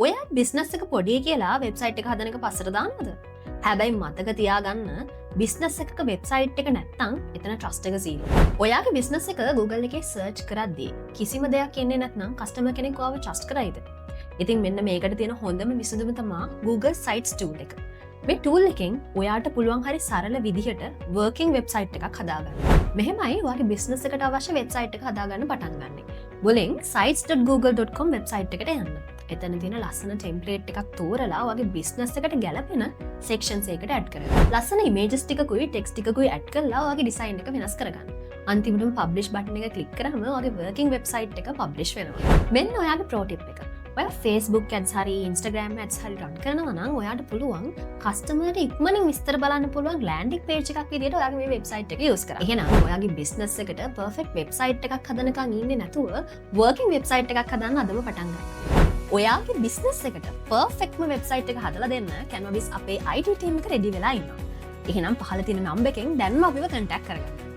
ඔය බිස්නස් එක පොඩි කියලා වෙබ්සයිට් එක හදන එක පස්සට දාන්නද? හැබැයි මතක තියාගන්න බිස්නස් එකක වෙබ්සයිට් එක නැත්තම් එතන ට්‍රස්ට් එක සීරෝ. ඔයාගේ බිස්නස් එක Google එකේ සර්ච් කරද්දී කිසිම දෙයක් එන්නේ නැත්නම් කස්ටමර් කෙනෙක් ඔයාව ට්‍රස්ට් කරයිද? ඉතින් මෙන්න මේකට තියෙන හොඳම විසඳුම තමයි Google Sites tool එක. මේ tool එකෙන් ඔයාට පුළුවන් හරි සරල විදිහට working website එකක් හදාගන්න. මෙහෙමයි ඔයාගේ බිස්නස් එකට අවශ්‍ය වෙබ්සයිට් එක හදාගන්න පටන් ගන්න. මුලින් sites.google.com වෙබ්සයිට් එකට යන්න. එතන තියෙන ලස්සන ටෙම්ප්ලේට් එකක් තෝරලා ඔයාගේ බිස්නස් එකට ගැලපෙන sections එකකට add කරගන්න. ලස්සන images ටිකකුයි text ටිකකුයි add කරලා ඔයාගේ design එක වෙනස් කරගන්න. අන්තිමටම publish button එක click කරාම ඔයාගේ working website එක publish වෙනවා. මෙන්න ඔයාගේ pro tip එක. ඔයා Facebook ads හරි Instagram ads හරි run කරනවා නම් ඔයාට පුළුවන් customer ඉක්මනින් විස්තර බලන්න පුළුවන් landing page එකක් විදිහට ඔයාගේ මේ website එක use කරන්න. එහෙනම් ඔයාගේ business එකට perfect website එකක් හදනකන් ඉන්නේ නැතුව working website එකක් හදන්න අදම පටන් ගන්න. ඔයාගේ business එකට perfectම website එක හදලා දෙන්න Canvavis අපේ IT team එක ready වෙලා ඉන්නවා. එහෙනම් පහළ තියෙන number එකෙන් දැන්ම අපිව contact කරගන්න.